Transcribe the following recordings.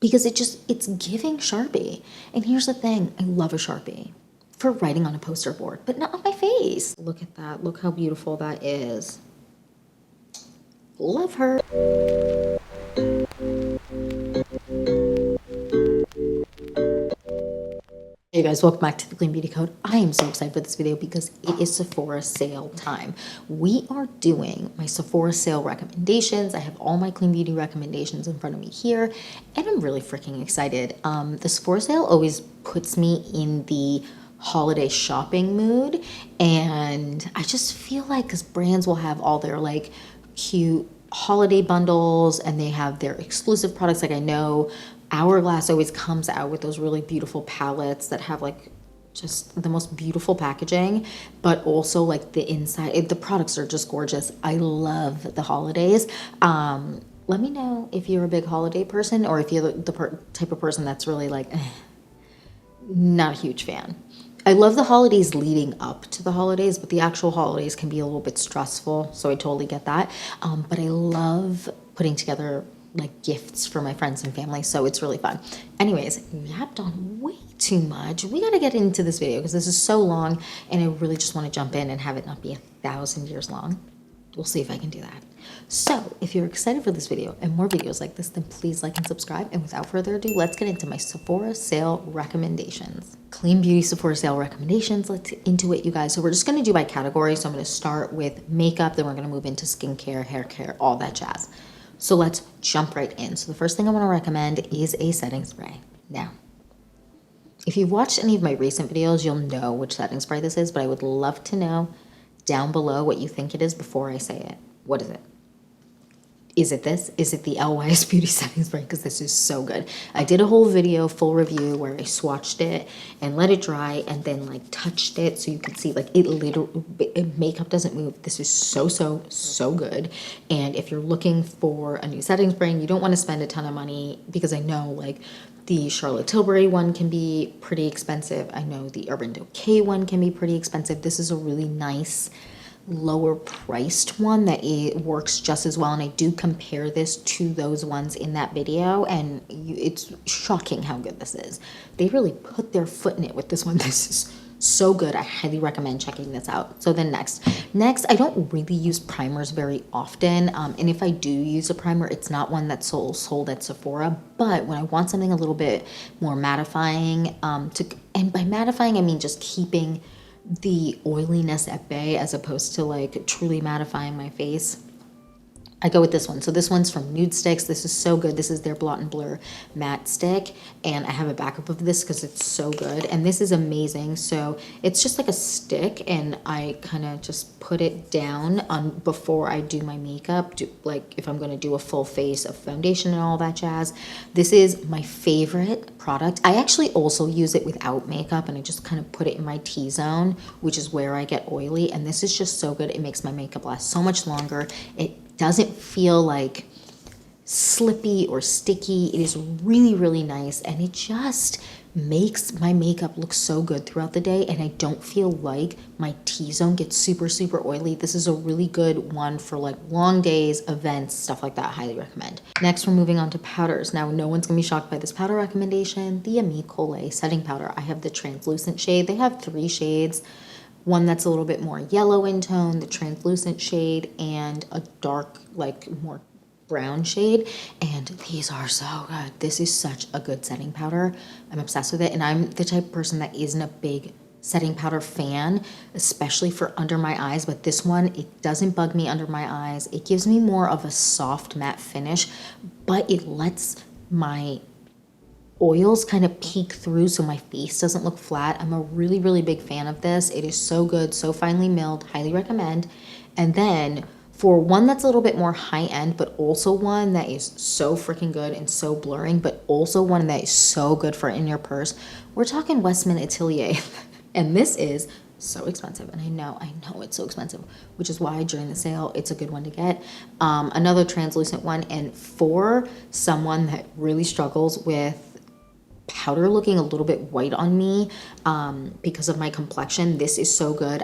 because it's giving Sharpie. And here's the thing, I love a Sharpie for writing on a poster board, but not on my face. Look at that, look how beautiful that is. Love her. Hey guys, welcome back to the Clean Beauty Code. I am so excited for this video because it is Sephora sale time. We are doing my Sephora sale recommendations. I have all my clean beauty recommendations in front of me here, and I'm really freaking excited. The Sephora sale always puts me in the holiday shopping mood, and I just feel like because brands will have all their like cute holiday bundles and they have their exclusive products. Like I know Hourglass always comes out with those really beautiful palettes that have like just the most beautiful packaging, but also like the inside, the products are just gorgeous. I love the holidays. Let me know if you're a big holiday person or if you're the type of person that's really like, not a huge fan. I love the holidays leading up to the holidays, but the actual holidays can be a little bit stressful, so I totally get that. But I love putting together like gifts for my friends and family, so it's really fun. Anyways, yapped on way too much. We gotta get into this video because this is so long and I really just want to jump in and have it not be 1,000 years long. We'll see if I can do that. So if you're excited for this video and more videos like this, then please like and subscribe. And without further ado, let's get into my Sephora sale recommendations. Clean beauty Sephora sale recommendations. Let's get into it, you guys. So we're just going to do by category. So I'm going to start with makeup, then we're going to move into skincare, hair care, all that jazz. So let's jump right in. So the first thing I want to recommend is a setting spray. Now, if you've watched any of my recent videos, you'll know which setting spray this is, but I would love to know down below what you think it is before I say it. What is it? Is it this? Is it the LYS Beauty Setting Spray? Because this is so good. I did a whole video, full review, where I swatched it and let it dry and then like touched it so you could see like it literally, makeup doesn't move. This is so good. And if you're looking for a new setting spray and you don't want to spend a ton of money, because I know like the Charlotte Tilbury one can be pretty expensive. I know the Urban Decay one can be pretty expensive. This is a really nice lower priced one that it works just as well, and I do compare this to those ones in that video, and it's shocking how good this is. They really put their foot in it with this one. This is so good. I highly recommend checking this out. So then next I don't really use primers very often, and if I do use a primer, it's not one that's sold at Sephora. But when I want something a little bit more mattifying, and by mattifying I mean just keeping the oiliness at bay as opposed to like truly mattifying my face, I go with this one. So this one's from Nude Sticks. This is so good. This is their Blot and Blur matte stick, and I have a backup of this because it's so good, and this is amazing. So it's just like a stick, and I kind of just put it down on before I do my makeup, like if I'm going to do a full face of foundation and all that jazz. This is my favorite product. I actually also use it without makeup, and I just kind of put it in my T-zone, which is where I get oily, and this is just so good. It makes my makeup last so much longer. It doesn't feel like slippy or sticky. It is really nice, and it just makes my makeup look so good throughout the day, and I don't feel like my T-zone gets super oily. This is a really good one for like long days, events, stuff like that. Highly recommend. Next, we're moving on to powders. Now, no one's gonna be shocked by this powder recommendation, the Ami Collet setting powder. I have the translucent shade. They have 3 shades. One that's a little bit more yellow in tone, the translucent shade, and a dark, like more brown shade. And these are so good. This is such a good setting powder. I'm obsessed with it. And I'm the type of person that isn't a big setting powder fan, especially for under my eyes. But this one, it doesn't bug me under my eyes. It gives me more of a soft matte finish, but it lets my oils kind of peek through so my face doesn't look flat. I'm a really big fan of this. It is so good, so finely milled. Highly recommend. And then for one that's a little bit more high end, but also one that is so freaking good and so blurring, but also one that is so good for in your purse, we're talking Westman Atelier. And this is so expensive, and I know it's so expensive, which is why during the sale it's a good one to get. Another translucent one, and for someone that really struggles with powder looking a little bit white on me because of my complexion, this is so good.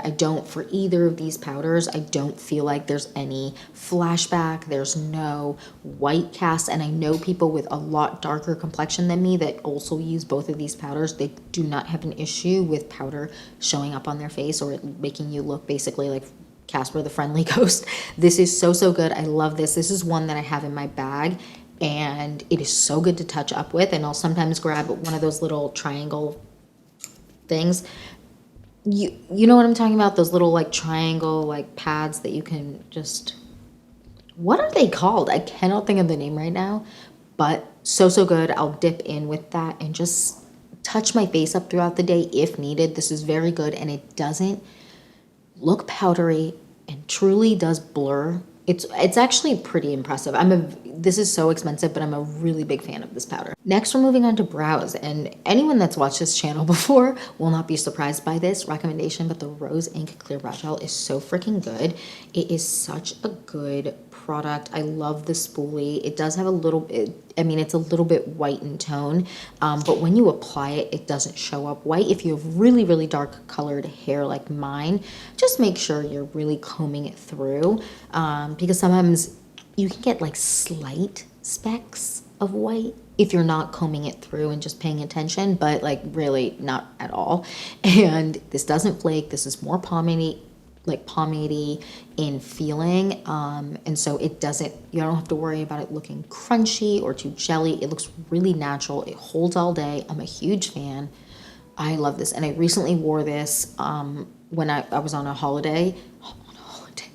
For either of these powders, I don't feel like there's any flashback. There's no white cast. And I know people with a lot darker complexion than me that also use both of these powders. They do not have an issue with powder showing up on their face or it making you look basically like Casper the Friendly Ghost. This is so, so good. I love this. This is one that I have in my bag and it is so good to touch up with. And I'll sometimes grab one of those little triangle things. You know what I'm talking about? Those little like triangle like pads that you can just, what are they called? I cannot think of the name right now, but so, so good. I'll dip in with that and just touch my face up throughout the day if needed. This is very good and it doesn't look powdery and truly does blur. It's actually pretty impressive. This is so expensive, but I'm a really big fan of this powder. Next, we're moving on to brows, and anyone that's watched this channel before will not be surprised by this recommendation, but the Rose Ink Clear Brow Gel is so freaking good. It is such a good product. I love the spoolie. It does have a little bit, it's a little bit white in tone, but when you apply it, it doesn't show up white. If you have really, really dark colored hair like mine, just make sure you're really combing it through, because sometimes you can get like slight specks of white if you're not combing it through and just paying attention, but like really not at all. And this doesn't flake. This is more pomade in feeling, and so you don't have to worry about it looking crunchy or too jelly. It looks really natural. It holds all day. I'm a huge fan. I love this, and I recently wore this when I was on a holiday.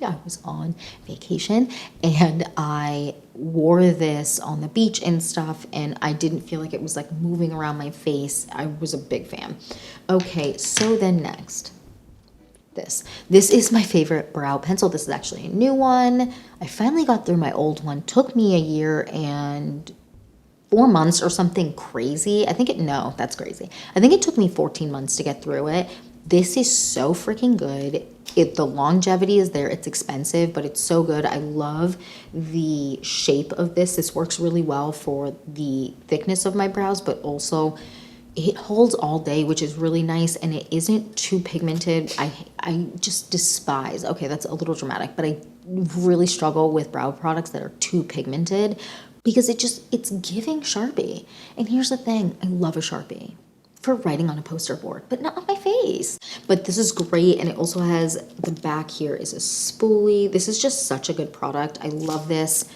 I was on vacation and I wore this on the beach and stuff, and I didn't feel like it was like moving around my face. I was a big fan. Okay, so then next, this is my favorite brow pencil. This is actually a new one. I finally got through my old one. Took me a year and 4 months or something crazy. That's crazy. I think it took me 14 months to get through it. This is so freaking good. The longevity is there. It's expensive, but it's so good. I love the shape of this. This works really well for the thickness of my brows, but also it holds all day, which is really nice, and it isn't too pigmented. I just despise, okay, that's a little dramatic, but I really struggle with brow products that are too pigmented because it's giving Sharpie. And here's the thing, I love a Sharpie for writing on a poster board, but not on my face. But this is great, and it also has, the back here is a spoolie. This is just such a good product. I love this.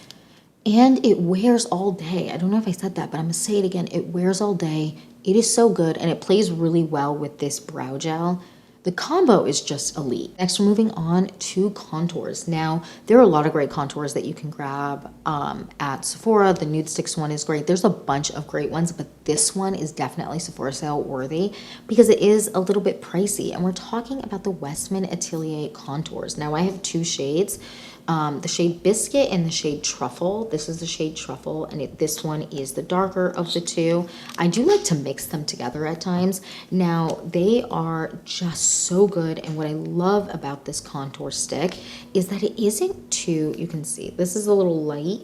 And it wears all day. I don't know if I said that, but I'm gonna say it again. It wears all day. It is so good, and it plays really well with this brow gel. The combo is just elite. Next, we're moving on to contours. Now, there are a lot of great contours that you can grab at Sephora. The Nude Sticks one is great. There's a bunch of great ones, but this one is definitely Sephora sale worthy because it is a little bit pricey. And we're talking about the Westman Atelier contours. Now, I have two shades. The shade Biscuit and the shade Truffle. This is the shade Truffle, and this one is the darker of the two. I do like to mix them together at times. Now, they are just so good, and what I love about this contour stick is that it isn't too, you can see, this is a little light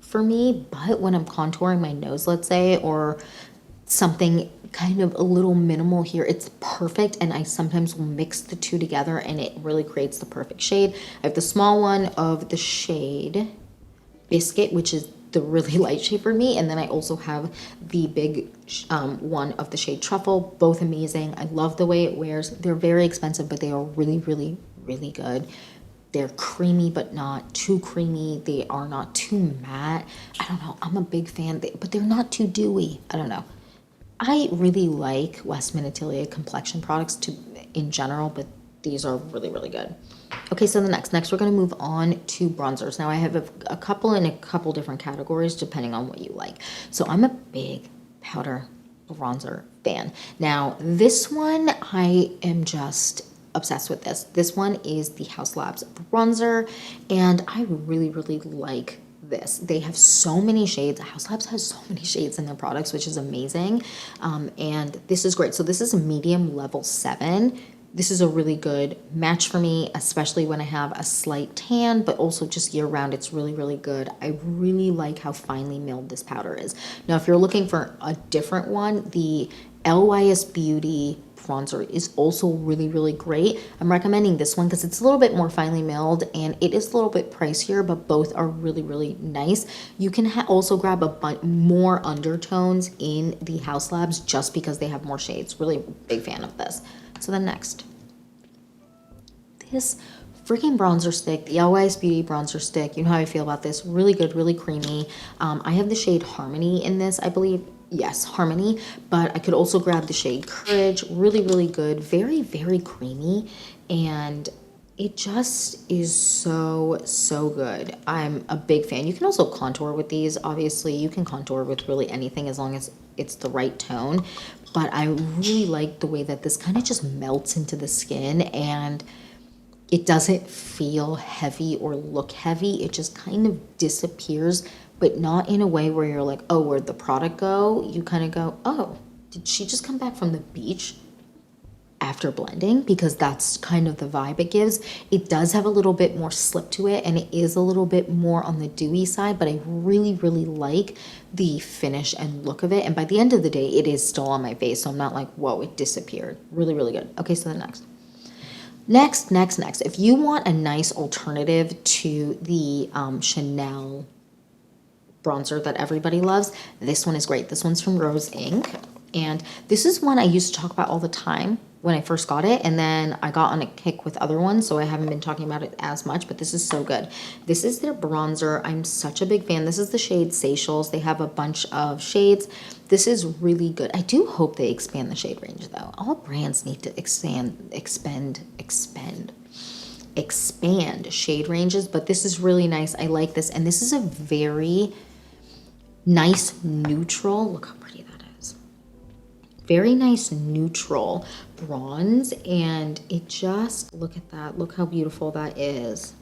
for me, but when I'm contouring my nose, let's say, or something kind of a little minimal here, it's perfect, and I sometimes will mix the two together and it really creates the perfect shade. I have the small one of the shade Biscuit, which is the really light shade for me, and then I also have the big one of the shade Truffle. Both amazing. I love the way it wears. They're very expensive, but they are really, really, really good. They're creamy, but not too creamy. They are not too matte. I don't know. I'm a big fan, but they're not too dewy. I don't know. I really like Westman Atelier complexion products in general, but these are really, really good. Okay, so next we're going to move on to bronzers. Now, I have a couple in a couple different categories depending on what you like. So I'm a big powder bronzer fan. Now, this one, I am just obsessed with this. This one is the Haus Labs bronzer, and I really, really like this. They have so many shades. Haus Labs has so many shades in their products, which is amazing. And this is great. So this is a medium level 7. This is a really good match for me, especially when I have a slight tan, but also just year round, it's really, really good. I really like how finely milled this powder is. Now, if you're looking for a different one, the LYS Beauty bronzer is also really, really great. I'm recommending this one because it's a little bit more finely milled and it is a little bit pricier, but both are really, really nice. You can also grab a more undertones in the House Labs just because they have more shades. Really big fan of this. So then next, this freaking bronzer stick, the LYS Beauty bronzer stick. You know how I feel about this. Really good, really creamy. I have the shade Harmony in this, I believe. Yes, Harmony, but I could also grab the shade Courage. Really, really good. Very, very creamy, and it just is so, so good. I'm a big fan. You can also contour with these. Obviously, you can contour with really anything as long as it's the right tone, but I really like the way that this kind of just melts into the skin, and it doesn't feel heavy or look heavy. It just kind of disappears, but not in a way where you're like, oh, where'd the product go? You kind of go, oh, did she just come back from the beach after blending? Because that's kind of the vibe it gives. It does have a little bit more slip to it, and it is a little bit more on the dewy side, but I really, really like the finish and look of it. And by the end of the day, it is still on my face, so I'm not like, whoa, it disappeared. Really, really good. Okay, so the next. Next. If you want a nice alternative to the Chanel bronzer that everybody loves, this one is great. This one's from Rose Inc. And this is one I used to talk about all the time when I first got it, and then I got on a kick with other ones, so I haven't been talking about it as much, but this is so good. This is their bronzer. I'm such a big fan. This is the shade Seychelles. They have a bunch of shades. This is really good. I do hope they expand the shade range, though. All brands need to expand shade ranges, but this is really nice. I like this, and this is a very nice neutral. Look how pretty that is. Very nice neutral bronze, and it just, look at that. Look how beautiful that is.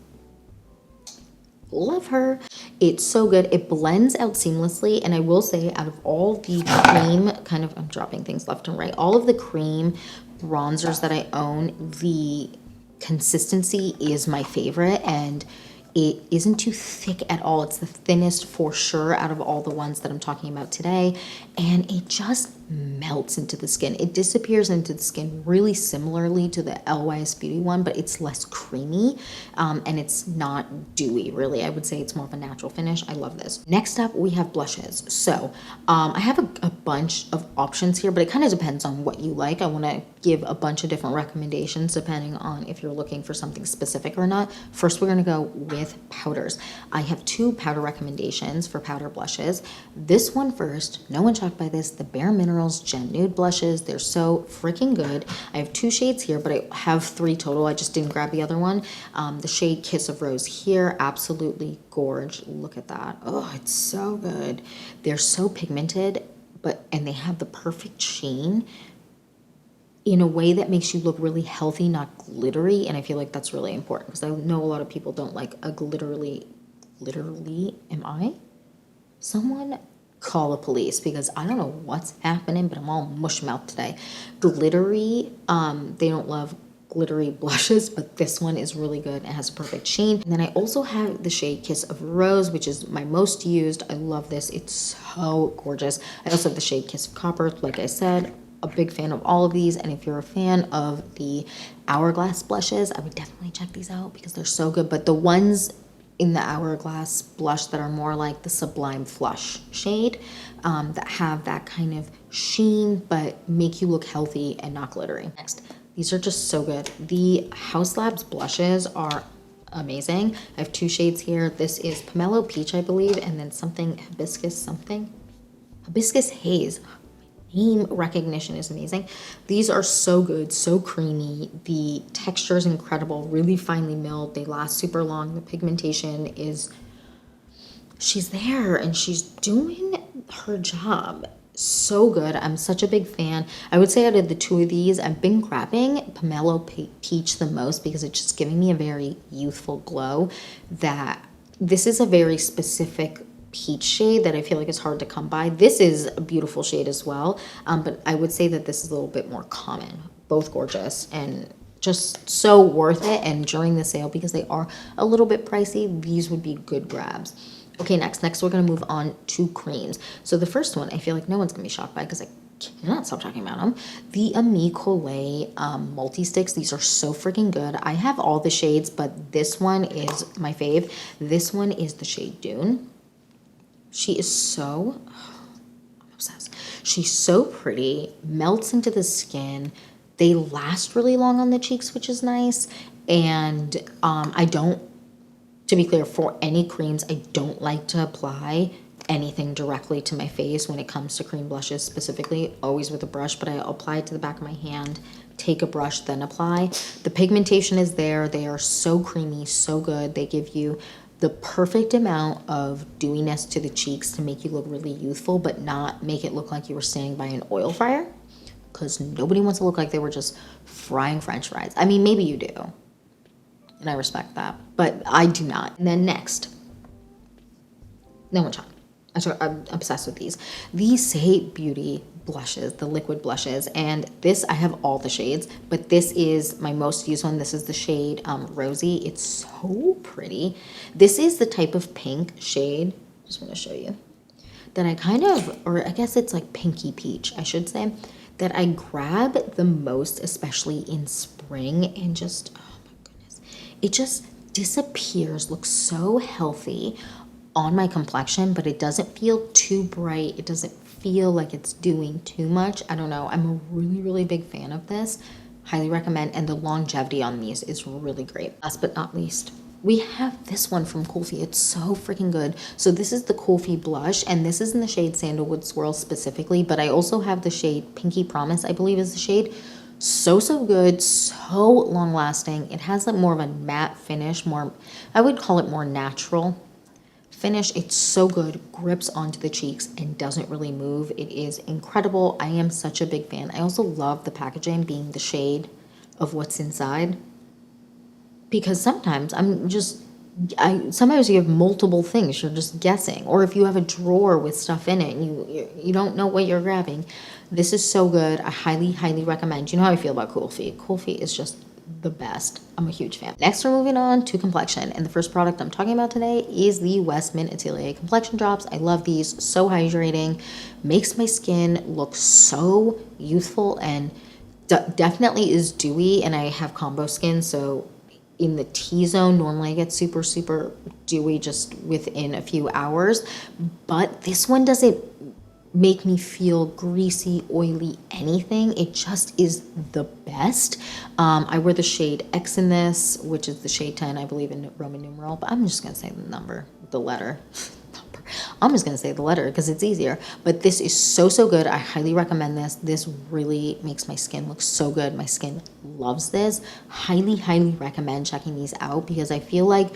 Love her. It's so good. It blends out seamlessly, and I will say, out of all the cream kind of, I'm dropping things left and right, all of the cream bronzers that I own, the consistency is my favorite, and it isn't too thick at all. It's the thinnest for sure out of all the ones that I'm talking about today, and it just melts into the skin. It disappears into the skin really similarly to the LYS Beauty one, but it's less creamy, and it's not dewy, really. I would say it's more of a natural finish. I love this. Next up, we have blushes. So I have a bunch of options here, but it kind of depends on what you like. I want to give a bunch of different recommendations depending on if you're looking for something specific or not. First, we're going to go with powders. I have 2 powder recommendations for powder blushes. This one first, no one shocked by this, the Bare Minerals Gen Nude blushes. They're so freaking good. I have 2 shades here, but I have 3 total. I just didn't grab the other one. The shade Kiss of Rose here, absolutely gorge. Look at that. Oh, it's so good. They're so pigmented, and they have the perfect sheen in a way that makes you look really healthy, not glittery. And I feel like that's really important because I know a lot of people don't like a glitterly, am I? Someone call the police because I don't know what's happening, but I'm all mush mouth today. Glittery, they don't love glittery blushes, but this one is really good. It has a perfect sheen. And then I also have the shade Kiss of Rose, which is my most used. I love this. It's so gorgeous. I also have the shade Kiss of Copper, like I said. A big fan of all of these, and if you're a fan of the Hourglass blushes, I would definitely check these out because they're so good. But the ones in the Hourglass blush that are more like the Sublime Flush shade, that have that kind of sheen but make you look healthy and not glittery. Next, these are just so good. The House Labs blushes are amazing. I have 2 shades here. This is Pomelo Peach, I believe, and then something Hibiscus Haze. Name recognition is amazing. These are so good, so creamy. The texture is incredible, really finely milled. They last super long. The pigmentation is, she's there and she's doing her job. So good. I'm such a big fan. I would say out of the 2 of these, I've been grabbing Pomelo Peach the most because it's just giving me a very youthful glow. That this is a very specific peach shade that I feel like is hard to come by. This is a beautiful shade as well, but I would say that this is a little bit more common. both gorgeous and just so worth it. And during the sale, because they are a little bit pricey, these would be good grabs. Okay, next we're gonna move on to creams. So the first one, I feel like no one's gonna be shocked by because I cannot stop talking about them. The Ami Collet multi-sticks. These are so freaking good. I have all the shades, but this one is my fave. This one is the shade Dune. She is so, I'm obsessed. She's so pretty, melts into the skin. They last really long on the cheeks, which is nice. And I don't, to be clear, for any creams, I don't like to apply anything directly to my face when it comes to cream blushes specifically, always with a brush, but I apply it to the back of my hand, take a brush, then apply. The pigmentation is there. They are so creamy, so good. They give you the perfect amount of dewiness to the cheeks to make you look really youthful, but not make it look like you were standing by an oil fryer, because nobody wants to look like they were just frying French fries. I mean, maybe you do, and I respect that, but I do not. And then next, no one shocked. I'm obsessed with these. These Say Beauty blushes, the liquid blushes, and this, I have all the shades, but this is my most used one. This is the shade Rosy. It's so pretty. This is the type of pink shade, just want to show you, that I kind of, or I guess it's like pinky peach, I should say, that I grab the most, especially in spring, and just, oh my goodness, it just disappears, looks so healthy on my complexion, but it doesn't feel too bright. It doesn't feel like it's doing too much. I don't know. I'm a really, really big fan of this. Highly recommend. And the longevity on these is really great. Last but not least, we have this one from Kulfi. It's so freaking good. So this is the Kulfi blush, and this is in the shade Sandalwood Swirl specifically, but I also have the shade Pinky Promise, I believe is the shade. So good, so long lasting. It has like more of a matte finish, more, I would call it more natural finish. It's so good, grips onto the cheeks and doesn't really move. It is incredible. I am such a big fan. I also love the packaging being the shade of what's inside, because sometimes sometimes you have multiple things, you're just guessing, or if you have a drawer with stuff in it and you don't know what you're grabbing. This is so good. I highly recommend. You know how I feel about Kulfi. Kulfi is just the best. I'm a huge fan. Next, we're moving on to complexion, and the first product I'm talking about today is the West Mint Atelier complexion drops. I love these. So hydrating, makes my skin look so youthful, and definitely is dewy. And I have combo skin, so in the T-zone, normally I get super dewy just within a few hours, but this one doesn't make me feel greasy, oily, anything. It just is the best. I wear the shade X in this, which is the shade 10, I believe, in Roman numeral, but I'm just gonna say the letter. I'm just gonna say the letter because it's easier. But this is so good. I highly recommend this. This really makes my skin look so good. My skin loves this. Highly recommend checking these out, because I feel like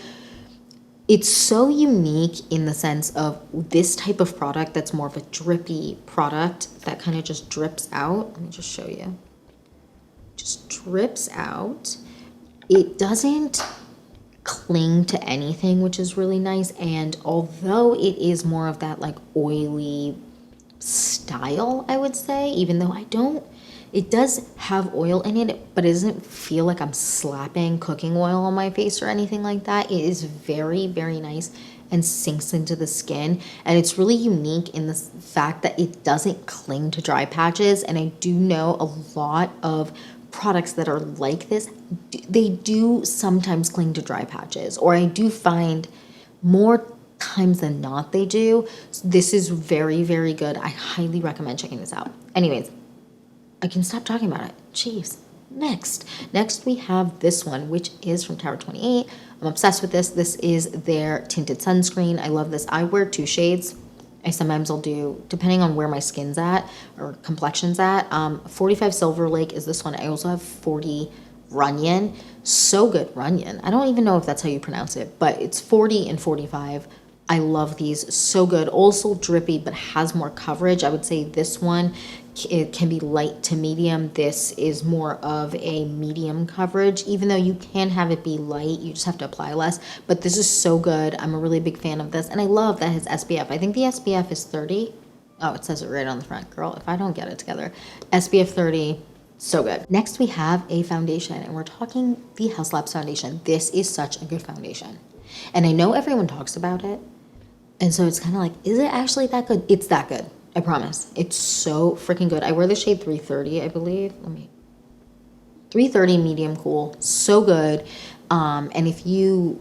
it's so unique in the sense of this type of product that's more of a drippy product that kind of just drips out. Let me just show you. Just drips out. It doesn't cling to anything, which is really nice. And although it is more of that like oily style, I would say, even though it does have oil in it, but it doesn't feel like I'm slapping cooking oil on my face or anything like that. It is very nice and sinks into the skin. And it's really unique in the fact that it doesn't cling to dry patches. And I do know a lot of products that are like this, they do sometimes cling to dry patches, or I do find more times than not they do. So this is very good. I highly recommend checking this out. Anyways, I can stop talking about it. Jeez. Next we have this one, which is from Tower 28. I'm obsessed with this. This is their tinted sunscreen. I love this. I wear 2 shades. Sometimes I'll do, depending on where my skin's at or complexion's at. 45 Silver Lake is this one. I also have 40 Runyon. So good, Runyon. I don't even know if that's how you pronounce it, but it's 40 and 45. I love these. So good. Also drippy, but has more coverage. I would say this one, it can be light to medium. This is more of a medium coverage, even though you can have it be light. You just have to apply less. But this is so good. I'm a really big fan of this. And I love that it has SPF. I think the SPF is 30. Oh, it says it right on the front. Girl, if I don't get it together. SPF 30. So good. Next, we have a foundation, and we're talking the House Labs foundation. This is such a good foundation. And I know everyone talks about it. And so it's kind of like, is it actually that good? It's that good. I promise. It's so freaking good. I wear the shade 330, I believe. 330 medium cool. So good. And if you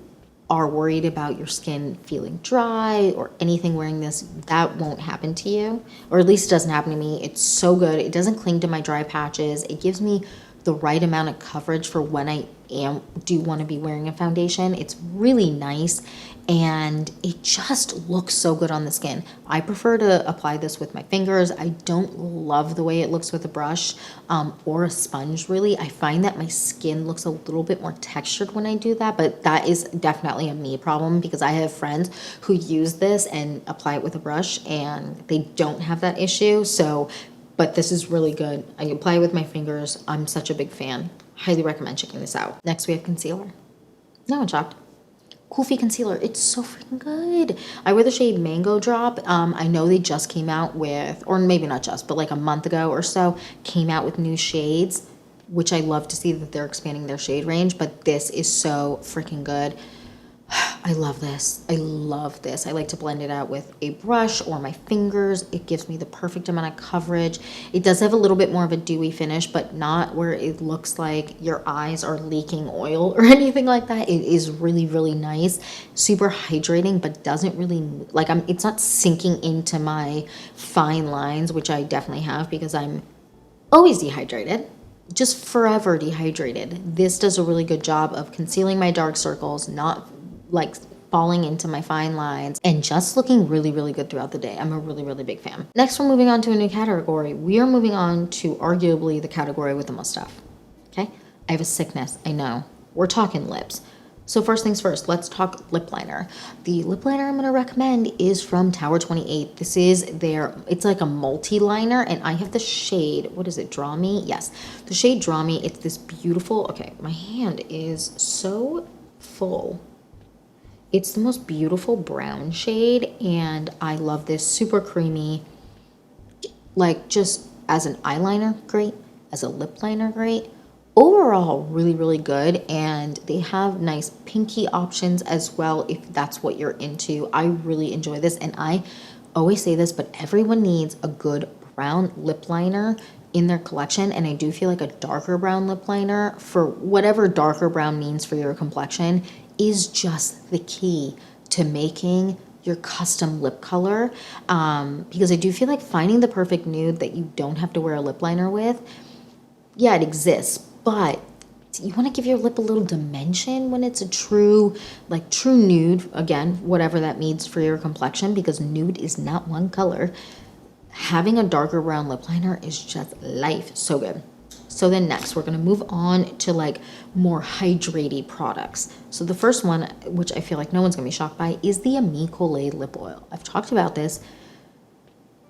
are worried about your skin feeling dry or anything wearing this, that won't happen to you, or at least it doesn't happen to me. It's so good. It doesn't cling to my dry patches. It gives me the right amount of coverage for when I do want to be wearing a foundation. It's really nice, and it just looks so good on the skin. I prefer to apply this with my fingers. I don't love the way it looks with a brush or a sponge, really. I find that my skin looks a little bit more textured when I do that, but that is definitely a me problem because I have friends who use this and apply it with a brush and they don't have that issue. But this is really good. I apply it with my fingers. I'm such a big fan. Highly recommend checking this out. Next, we have concealer. No one shocked. Kufi concealer. It's so freaking good. I wear the shade Mango Drop. I know they just came out with, or maybe not just, but like a month ago or so, came out with new shades, which I love to see that they're expanding their shade range, but this is so freaking good. I love this. I love this. I like to blend it out with a brush or my fingers. It gives me the perfect amount of coverage. It does have a little bit more of a dewy finish, but not where it looks like your eyes are leaking oil or anything like that. It is really, really nice. Super hydrating, but doesn't really, like, it's not sinking into my fine lines, which I definitely have because I'm always dehydrated. Just forever dehydrated. This does a really good job of concealing my dark circles, not like falling into my fine lines, and just looking really, really good throughout the day. I'm a really, really big fan. Next, we're moving on to a new category. We are moving on to arguably the category with the most stuff. Okay? I have a sickness, I know. We're talking lips. So first things first, let's talk lip liner. The lip liner I'm gonna recommend is from Tower 28. This is it's like a multi-liner, and I have the shade, what is it, Draw Me? Yes, the shade Draw Me. It's this beautiful, okay, my hand is so full. It's the most beautiful brown shade, and I love this. Super creamy. Like, just as an eyeliner, great. As a lip liner, great. Overall, really, really good, and they have nice pinky options as well if that's what you're into. I really enjoy this, and I always say this, but everyone needs a good brown lip liner in their collection, and I do feel like a darker brown lip liner, for whatever darker brown means for your complexion, is just the key to making your custom lip color, because I do feel like finding the perfect nude that you don't have to wear a lip liner with, yeah, it exists, but you want to give your lip a little dimension when it's a true nude, again, whatever that means for your complexion, because nude is not one color. Having a darker brown lip liner is just life. So good. So then next, we're going to move on to like more hydrating products. So the first one, which I feel like no one's going to be shocked by, is the Ami Colé lip oil. I've talked about this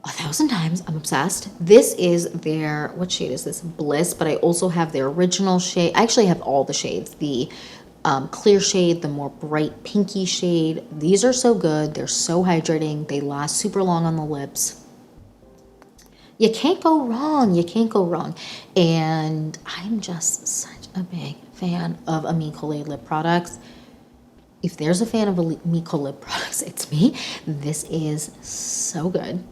1,000 times. I'm obsessed. This is their, what shade is this? Bliss, but I also have their original shade. I actually have all the shades. The clear shade, the more bright pinky shade. These are so good. They're so hydrating. They last super long on the lips. You can't go wrong. You can't go wrong. And I'm just such a big fan of Ami Colé lip products. If there's a fan of Ami Colé lip products, it's me. This is so good.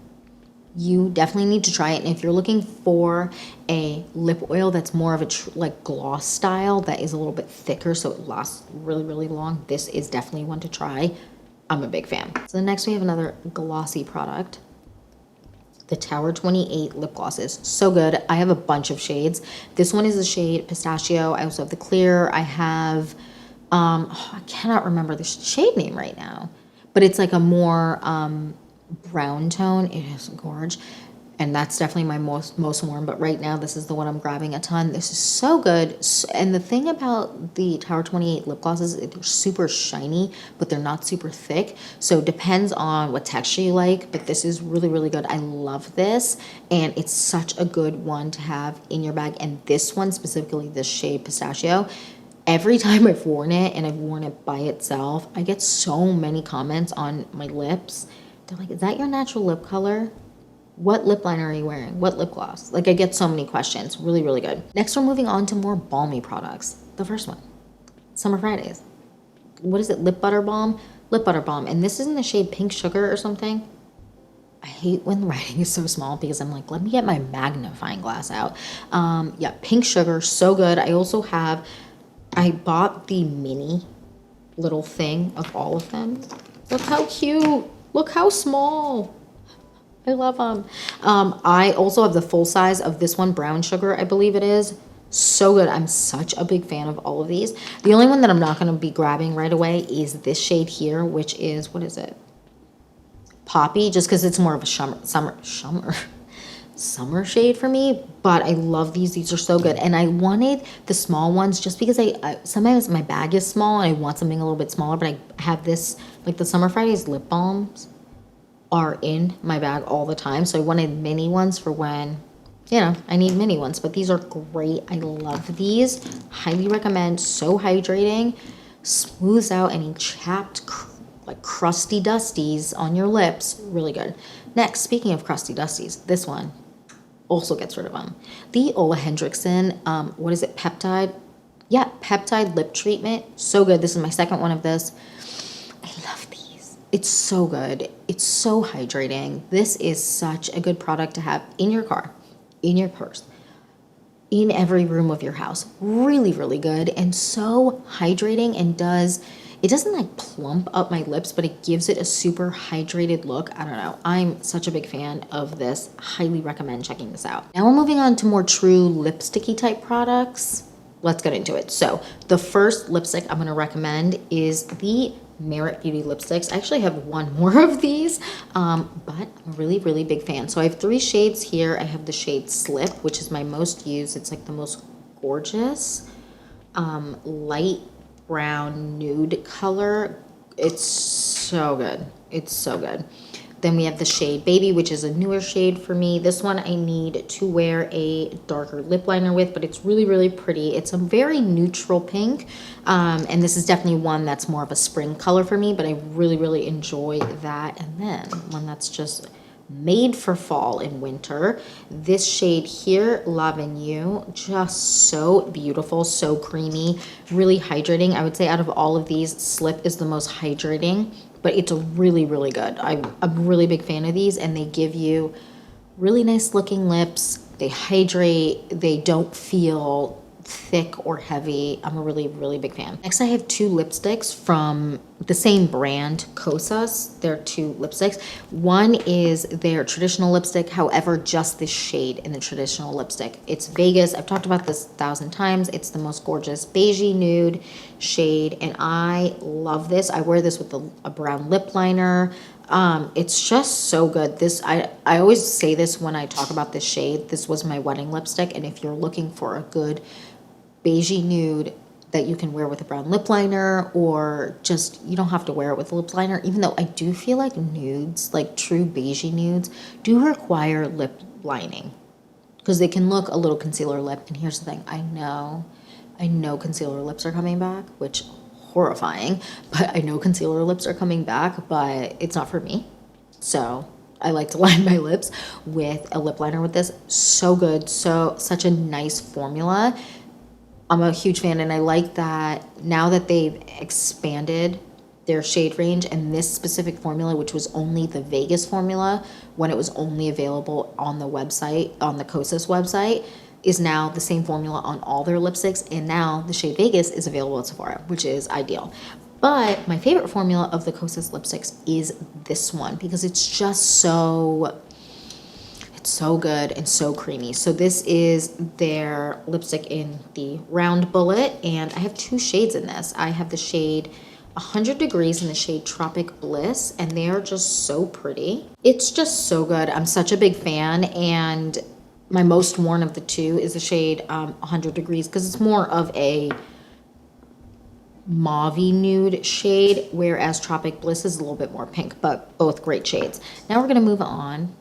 You definitely need to try it. And if you're looking for a lip oil that's more of a like gloss style, that is a little bit thicker so it lasts really, really long, this is definitely one to try. I'm a big fan. So next we have another glossy product. The Tower 28 lip glosses. So good. I have a bunch of shades. This one is the shade Pistachio. I also have the clear. I have, I cannot remember the shade name right now, but it's like a more brown tone. It is gorge. And that's definitely my most warm, but right now this is the one I'm grabbing a ton. This is so good. And the thing about the Tower 28 lip glosses, they're super shiny, but they're not super thick. So it depends on what texture you like, but this is really, really good. I love this, and it's such a good one to have in your bag. And this one specifically, this shade Pistachio, every time I've worn it and I've worn it by itself, I get so many comments on my lips. They're like, is that your natural lip color? What lip liner are you wearing? What lip gloss? Like, I get so many questions. Really, really good. Next, we're moving on to more balmy products. The first one, Summer Fridays. What is it? Lip butter balm? Lip butter balm. And this is in the shade Pink Sugar or something. I hate when the writing is so small because I'm like, let me get my magnifying glass out. Yeah, Pink Sugar, so good. I bought the mini little thing of all of them. Look how cute. Look how small. I love them. I also have the full size of this one, Brown Sugar, I believe it is. So good. I'm such a big fan of all of these. The only one that I'm not going to be grabbing right away is this shade here, which is, what is it? Poppy, just because it's more of a summer shade for me. But I love these. These are so good. And I wanted the small ones just because I sometimes my bag is small and I want something a little bit smaller, but I have this, like the Summer Fridays lip balms are in my bag all the time. So I wanted mini ones for when, you know, I need mini ones. But these are great. I love these. Highly recommend. So hydrating. Smooths out any chapped, like crusty dusties on your lips. Really good. Next, speaking of crusty dusties, this one also gets rid of them. The Ole Hendrickson, what is it? Peptide? Yeah, peptide lip treatment. So good. This is my second one of this. I love these. It's so good. It's so hydrating. This is such a good product to have in your car, in your purse, in every room of your house. Really, really good and so hydrating, and it doesn't like plump up my lips, but it gives it a super hydrated look. I don't know. I'm such a big fan of this. Highly recommend checking this out. Now we're moving on to more true lipsticky type products. Let's get into it. So the first lipstick I'm going to recommend is the Merit Beauty lipsticks. I actually have one more of these, but I'm a really, really big fan. So I have 3 shades here. I have the shade Slip, which is my most used. It's like the most gorgeous, light brown nude color. It's so good. It's so good. Then we have the shade Baby, which is a newer shade for me. This one I need to wear a darker lip liner with, but it's really, really pretty. It's a very neutral pink, and this is definitely one that's more of a spring color for me, but I really, really enjoy that. And then one that's just made for fall and winter. This shade here, L'Avenue, just so beautiful, so creamy, really hydrating. I would say out of all of these, Slip is the most hydrating, but it's a really, really good. I'm a really big fan of these, and they give you really nice looking lips. They hydrate. They don't feel thick or heavy. I'm a really, really big fan. Next, I have 2 lipsticks from the same brand, Kosas. They're 2 lipsticks. One is their traditional lipstick, however, just this shade in the traditional lipstick. It's Vegas. I've talked about this 1,000 times. It's the most gorgeous beigey nude shade, and I love this. I wear this with a brown lip liner. It's just so good. I always say this when I talk about this shade. This was my wedding lipstick, and if you're looking for a good beigey nude that you can wear with a brown lip liner, or just, you don't have to wear it with a lip liner, even though I do feel like nudes, like true beigey nudes, do require lip lining because they can look a little concealer lip. And here's the thing, I know concealer lips are coming back, which horrifying, but I know concealer lips are coming back, but it's not for me. So I like to line my lips with a lip liner with this. So good. Such a nice formula. I'm a huge fan, and I like that now that they've expanded their shade range, and this specific formula, which was only the Vegas formula when it was only available on the website, on the Kosas website, is now the same formula on all their lipsticks, and now the shade Vegas is available at Sephora, which is ideal. But my favorite formula of the Kosas lipsticks is this one because it's just so good and so creamy. So this is their lipstick in the round bullet, and I have 2 shades in this. I have the shade 100 Degrees and the shade Tropic Bliss, and they are just so pretty. It's just so good. I'm such a big fan, and my most worn of the 2 is the shade 100 Degrees because it's more of a mauvey nude shade, whereas Tropic Bliss is a little bit more pink, but both great shades. Now we're going to move on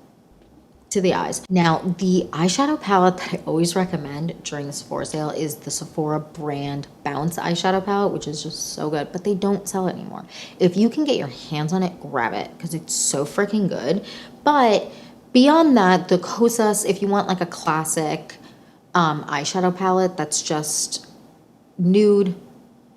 to the eyes. Now, the eyeshadow palette that I always recommend during the Sephora sale is the Sephora brand Bounce eyeshadow palette, which is just so good, but they don't sell it anymore. If you can get your hands on it, grab it because it's so freaking good. But Beyond that, the Kosas, if you want like a classic eyeshadow palette that's just nude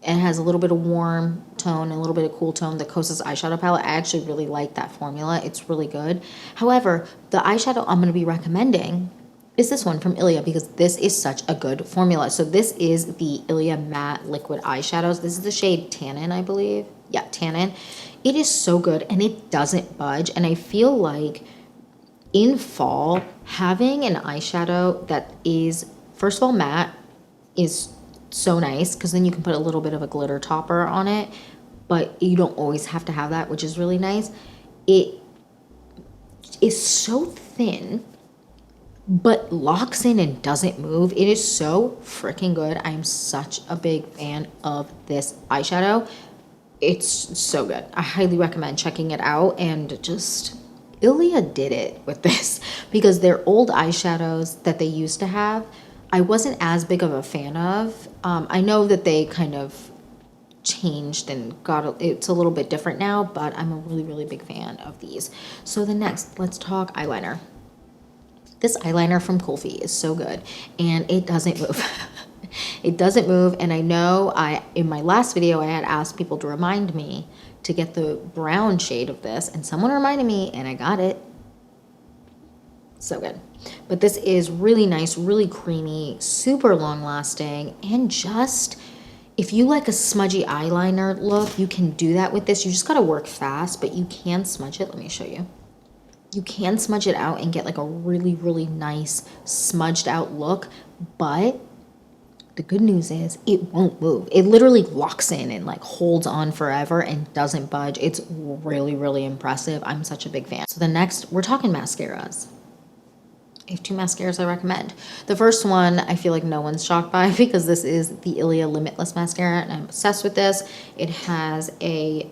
and has a little bit of warm tone and a little bit of cool tone, the Kosas eyeshadow palette, I actually really like that formula. It's really good. However, the eyeshadow I'm going to be recommending is this one from Ilia, because this is such a good formula. So this is the Ilia Matte Liquid Eyeshadows. This is the shade Tannin, I believe. Yeah, Tannin. It is so good, and it doesn't budge. And I feel like in fall, having an eyeshadow that is, first of all, matte is so nice, because then you can put a little bit of a glitter topper on it, but you don't always have to have that, which is really nice. It is so thin, but locks in and doesn't move. It is so freaking good. I'm such a big fan of this eyeshadow. It's so good. I highly recommend checking it out. And just, Ilia did it with this, because their old eyeshadows that they used to have, I wasn't as big of a fan of. I know that they kind of changed and it's a little bit different now, but I'm a really, really big fan of these. So the next, let's talk eyeliner. This eyeliner from Kulfi is so good, and it doesn't move. It doesn't move, and I know in my last video I had asked people to remind me to get the brown shade of this, and someone reminded me, and I got it. So good. But this is really nice, really creamy, super long lasting, and just, if you like a smudgy eyeliner look, you can do that with this. You just gotta work fast, but you can smudge it. Let me show you. You can smudge it out and get like a really, really nice smudged out look, but the good news is it won't move. It literally locks in and like holds on forever and doesn't budge. It's really, really impressive. I'm such a big fan. So the next, we're talking mascaras. I have two mascaras I recommend. The first one, I feel like no one's shocked by, because this is the Ilia Limitless Mascara, and I'm obsessed with this. It has a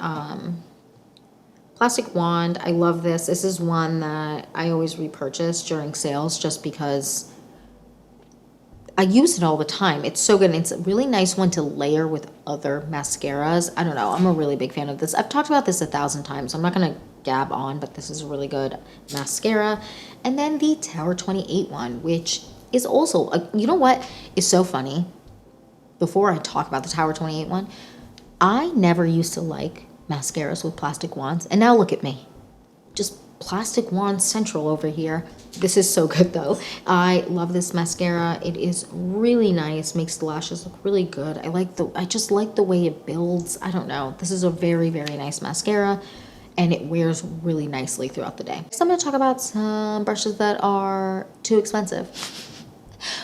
plastic wand. I love this. This is one that I always repurchase during sales, just because I use it all the time. It's so good. And it's a really nice one to layer with other mascaras. I don't know. I'm a really big fan of this. I've talked about this 1,000 times. I'm not going to gab on, but this is a really good mascara. And then the Tower 28 one, which is also, you know what is so funny? Before I talk about the Tower 28 one, I never used to like mascaras with plastic wands, and now look at me, just plastic wand central over here. This is so good though. I love this mascara. It is really nice, makes the lashes look really good. I just like the way it builds. I don't know, this is a very, very nice mascara, and it wears really nicely throughout the day. So I'm going to talk about some brushes that are too expensive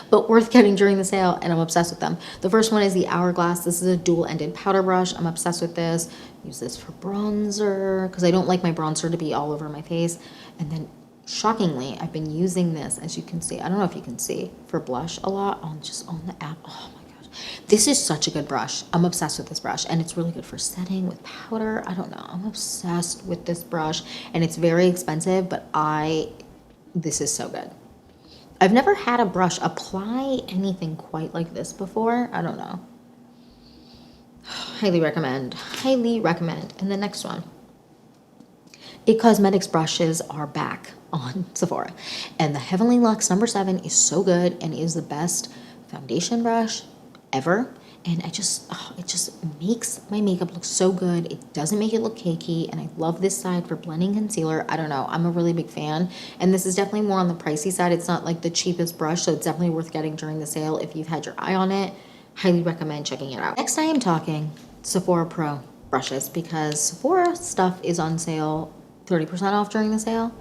but worth getting during the sale, and I'm obsessed with them. The first one is the Hourglass. This is a dual-ended powder brush. I'm obsessed with this. Use this for bronzer, because I don't like my bronzer to be all over my face. And then, shockingly, I've been using this, as you can see, I don't know if you can see, for blush a lot on the app. Oh my gosh. This is such a good brush. I'm obsessed with this brush, and it's really good for setting with powder. I don't know. I'm obsessed with this brush, and it's very expensive, but this is so good. I've never had a brush apply anything quite like this before. I don't know. Highly recommend. Highly recommend. And the next one. IT Cosmetics brushes are back on Sephora. And the Heavenly Luxe number 7 is so good, and is the best foundation brush ever. And it just makes my makeup look so good. It doesn't make it look cakey, and I love this side for blending concealer. I don't know, I'm a really big fan. And this is definitely more on the pricey side. It's not like the cheapest brush, so it's definitely worth getting during the sale if you've had your eye on it. Highly recommend checking it out. Next, I am talking Sephora Pro brushes, because Sephora stuff is on sale 30% off during the sale.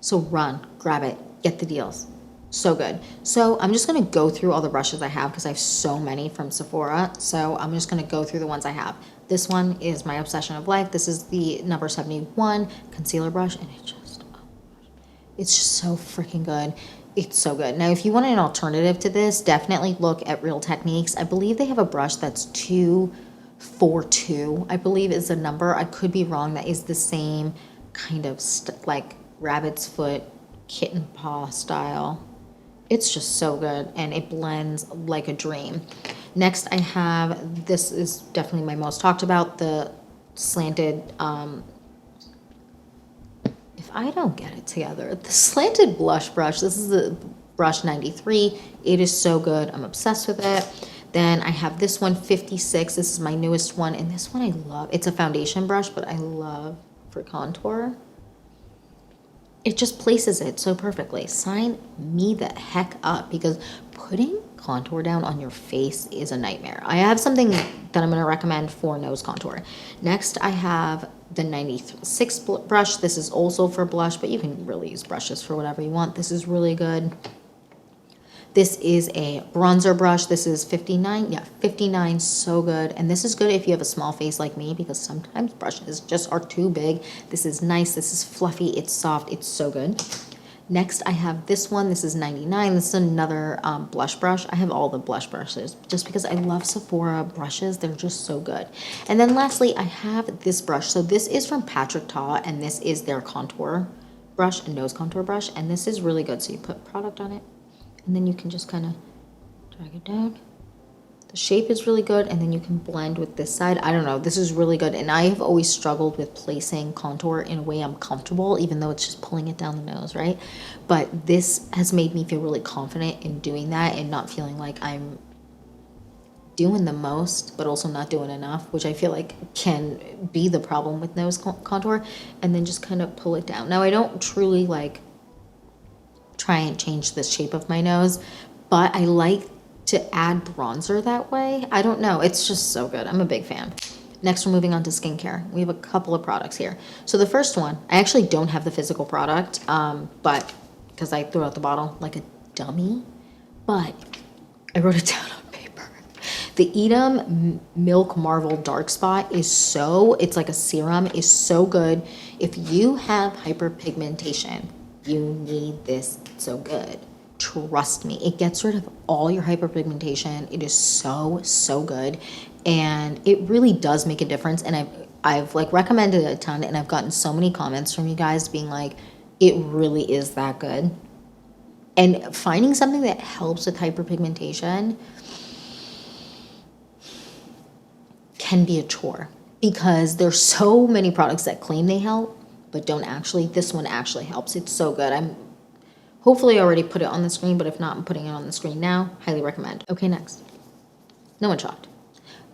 So run, grab it, get the deals. So good. So I'm just going to go through all the brushes I have, because I have so many from Sephora. So I'm just going to go through the ones I have. This one is my obsession of life. This is the number 71 concealer brush, and it's just so freaking good. It's so good. Now, if you want an alternative to this, definitely look at Real Techniques. I believe they have a brush that's 242, I believe is the number. I could be wrong. That is the same kind of like rabbit's foot, kitten paw style. It's just so good, and it blends like a dream. Next, I have, this is definitely my most talked about, the slanted, if I don't get it together. The slanted blush brush, this is the brush 93. It is so good. I'm obsessed with it. Then I have this one, 56. This is my newest one, and this one I love. It's a foundation brush, but I love for contour. It just places it so perfectly. Sign me the heck up, because putting contour down on your face is a nightmare. I have something that I'm going to recommend for nose contour. Next, I have the 96 brush. This is also for blush, but you can really use brushes for whatever you want. This is really good. This is a bronzer brush. This is 59. Yeah, 59, so good. And this is good if you have a small face like me, because sometimes brushes just are too big. This is nice. This is fluffy. It's soft. It's so good. Next, I have this one. This is 99. This is another blush brush. I have all the blush brushes just because I love Sephora brushes. They're just so good. And then lastly, I have this brush. So this is from Patrick Ta, and this is their contour brush, a nose contour brush. And this is really good. So you put product on it, and then you can just kind of drag it down. The shape is really good, and then you can blend with this side. I don't know, this is really good, and I have always struggled with placing contour in a way I'm comfortable, even though it's just pulling it down the nose, right? But this has made me feel really confident in doing that and not feeling like I'm doing the most, but also not doing enough, which I feel like can be the problem with nose contour. And then just kind of pull it down. Now, I don't truly like try and change the shape of my nose, but I like to add bronzer that way. I don't know, it's just so good. I'm a big fan. Next, we're moving on to skincare. We have a couple of products here. So the first one, I actually don't have the physical product, but because I threw out the bottle like a dummy, but I wrote it down on paper. The Edam Milk Marvel Dark Spot is it's like a serum, is so good. If you have hyperpigmentation, you need this. It's so good. Trust me, it gets rid of all your hyperpigmentation. It is so, so good. And it really does make a difference. And I've like recommended it a ton, and I've gotten so many comments from you guys being like, it really is that good. And finding something that helps with hyperpigmentation can be a chore, because there's so many products that claim they help but don't actually. This one actually helps. It's so good. Hopefully I already put it on the screen, but if not, I'm putting it on the screen now. Highly recommend. Okay, next. No one shocked.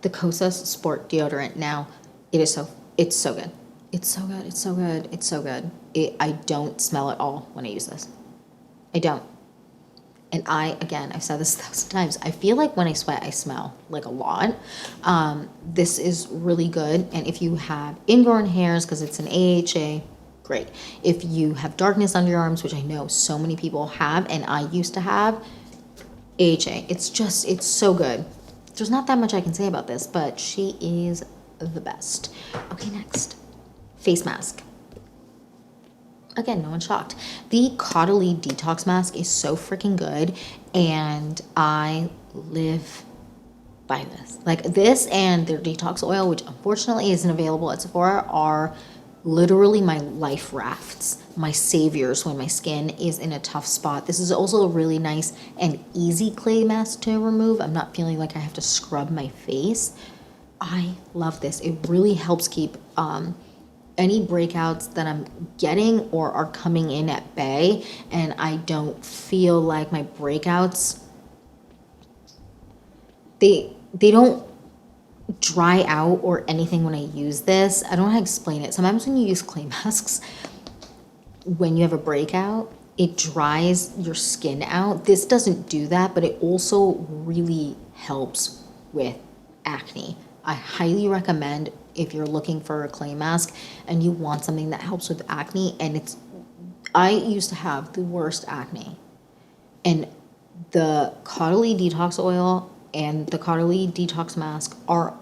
The Kosas Sport Deodorant. Now, it's so good. It's so good. It's so good. It's so good. I don't smell at all when I use this. I don't. And again, I've said this 1,000 times, I feel like when I sweat, I smell like a lot. This is really good. And if you have ingrown hairs, because it's an AHA, great. If you have darkness under your arms, which I know so many people have, and I used to have, AHA. It's so good. There's not that much I can say about this, but she is the best. Okay, next. Face mask. Again, no one's shocked. The Caudalie Detox Mask is so freaking good, and I live by this. Like, this and their detox oil, which unfortunately isn't available at Sephora, are literally my life rafts, my saviors when my skin is in a tough spot. This is also a really nice and easy clay mask to remove. I'm not feeling like I have to scrub my face. I love this. It really helps keep any breakouts that I'm getting or are coming in at bay, and I don't feel like my breakouts, they don't dry out or anything when I use this. I don't know how to explain it. Sometimes when you use clay masks, when you have a breakout, it dries your skin out. This doesn't do that, but it also really helps with acne. I highly recommend, if you're looking for a clay mask and you want something that helps with acne, and I used to have the worst acne, and the Caudalie Detox Oil and the Caudalie Detox Mask are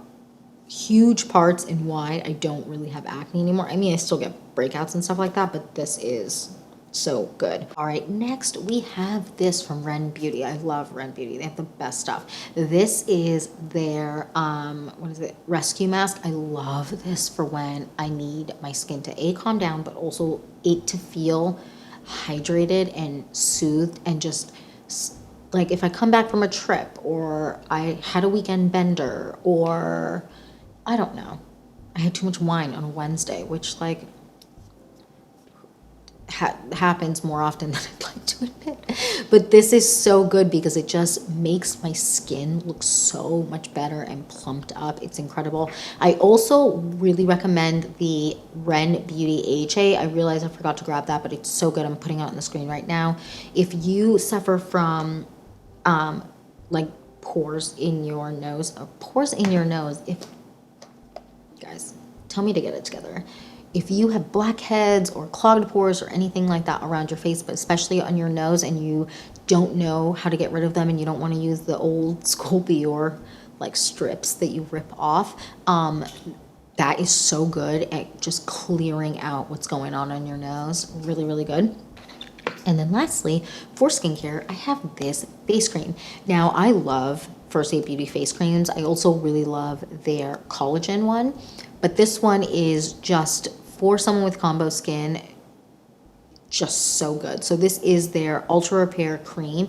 huge parts in why I don't really have acne anymore. I mean, I still get breakouts and stuff like that, but this is so good. All right, next we have this from Ren Beauty. I love Ren Beauty. They have the best stuff. This is their, rescue mask. I love this for when I need my skin to calm down, but also it to feel hydrated and soothed, and just like if I come back from a trip, or I had a weekend bender, or I don't know, I had too much wine on a Wednesday, which, like, happens more often than I'd like to admit. But this is so good because it just makes my skin look so much better and plumped up. It's incredible. I also really recommend the Ren Beauty AHA. I realize I forgot to grab that, but it's so good. I'm putting it on the screen right now. If you suffer from like pores in your nose, if guys, tell me to get it together. If you have blackheads or clogged pores or anything like that around your face, but especially on your nose, and you don't know how to get rid of them and you don't want to use the old Sculpey like strips that you rip off, that is so good at just clearing out what's going on your nose. Really, really good. And then lastly, for skincare, I have this face cream. Now, I love First Aid Beauty face creams. I also really love their collagen one, but this one is just for someone with combo skin, just so good. So this is their Ultra Repair Cream.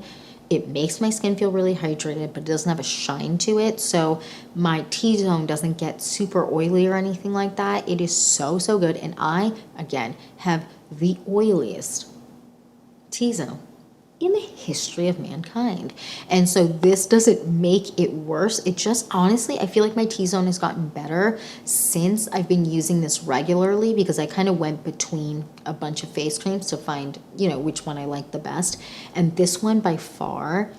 It makes my skin feel really hydrated, but it doesn't have a shine to it. So my T-zone doesn't get super oily or anything like that. It is so, so good. And I, again, have the oiliest T-zone in the history of mankind. And so this doesn't make it worse. It just, honestly, I feel like my T-zone has gotten better since I've been using this regularly, because I kind of went between a bunch of face creams to find, you know, which one I like the best. And this one by far,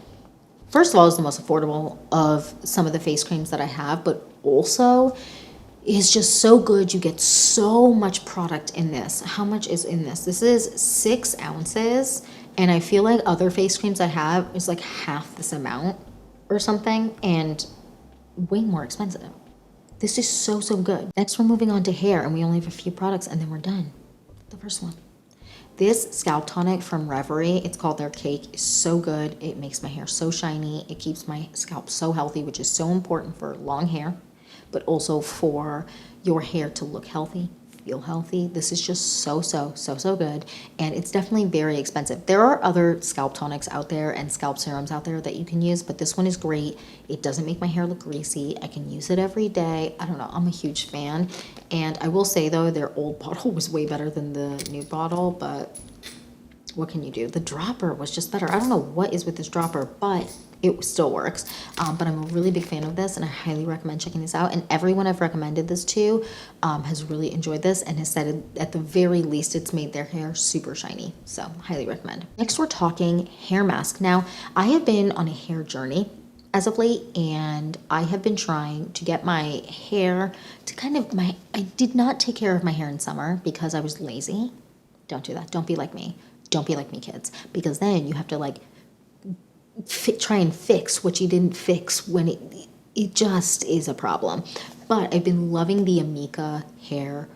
first of all, is the most affordable of some of the face creams that I have, but also is just so good. You get so much product in this. How much is in this? This is 6 ounces. And I feel like other face creams I have is like half this amount or something, and way more expensive. This is so, so good. Next, we're moving on to hair, and we only have a few products, and then we're done. The first one. This scalp tonic from Reverie, it's called their Cake, is so good. It makes my hair so shiny. It keeps my scalp so healthy, which is so important for long hair, but also for your hair to look healthy, feel healthy. This is just so, so, so, so good. And it's definitely very expensive. There are other scalp tonics out there and scalp serums out there that you can use, but this one is great. It doesn't make my hair look greasy. I can use it every day. I don't know, I'm a huge fan. And I will say though, their old bottle was way better than the new bottle, but what can you do? The dropper was just better. I don't know what is with this dropper, but it still works. But I'm a really big fan of this, and I highly recommend checking this out. And everyone I've recommended this to has really enjoyed this and has said at the very least it's made their hair super shiny. So highly recommend. Next, we're talking hair mask. Now, I have been on a hair journey as of late, and I have been trying to get my hair to I did not take care of my hair in summer because I was lazy. Don't do that. Don't be like me. Don't be like me, kids, because then you have to like try and fix what you didn't fix when it just is a problem. But I've been loving the Amika hair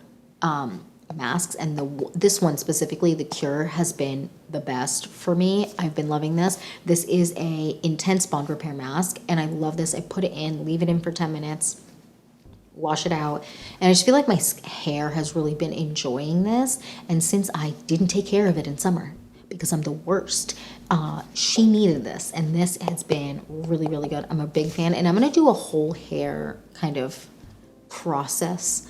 masks, and this one specifically, the Cure, has been the best for me. I've been loving this. This is a intense bond repair mask, and I love this. I put it in, leave it in for 10 minutes, wash it out, and I just feel like my hair has really been enjoying this. And since I didn't take care of it in summer because I'm the worst, she needed this, and this has been really, really good. I'm a big fan, and I'm gonna do a whole hair kind of process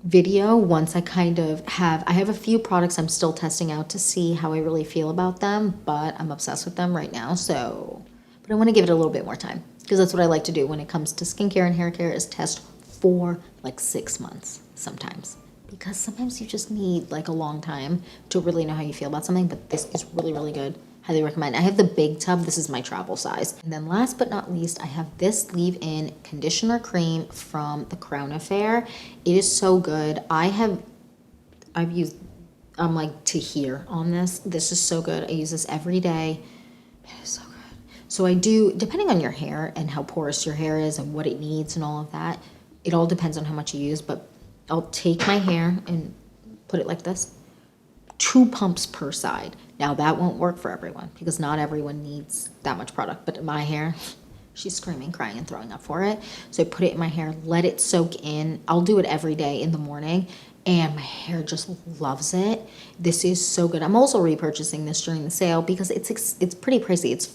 video once I I have a few products I'm still testing out to see how I really feel about them, but I'm obsessed with them right now. But I want to give it a little bit more time, because that's what I like to do when it comes to skincare and hair care, is test for like 6 months sometimes, because sometimes you just need like a long time to really know how you feel about something. But this is really, really good. Highly recommend. I have the big tub. This is my travel size. And then last but not least, I have this leave-in conditioner cream from the Crown Affair. It is so good. I'm like to here on this. This is so good. I use this every day. It is so good. So I do, depending on your hair and how porous your hair is and what it needs and all of that, it all depends on how much you use, but I'll take my hair and put it like this. 2 pumps per side. Now that won't work for everyone, because not everyone needs that much product, but my hair, she's screaming, crying, and throwing up for it. So I put it in my hair, let it soak in. I'll do it every day in the morning, and my hair just loves it. This is so good. I'm also repurchasing this during the sale because it's pretty pricey. It's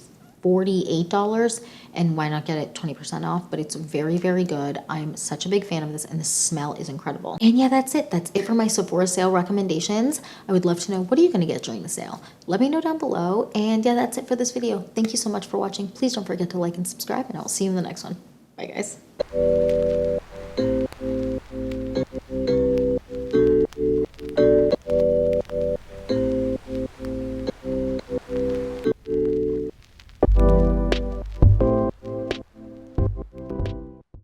$48, and why not get it 20% off? But it's very, very good. I'm such a big fan of this, and the smell is incredible. And yeah, that's it. That's it for my Sephora sale recommendations. I would love to know, what are you gonna get during the sale? Let me know down below. And yeah, that's it for this video. Thank you so much for watching. Please don't forget to like and subscribe, and I'll see you in the next one. Bye, guys.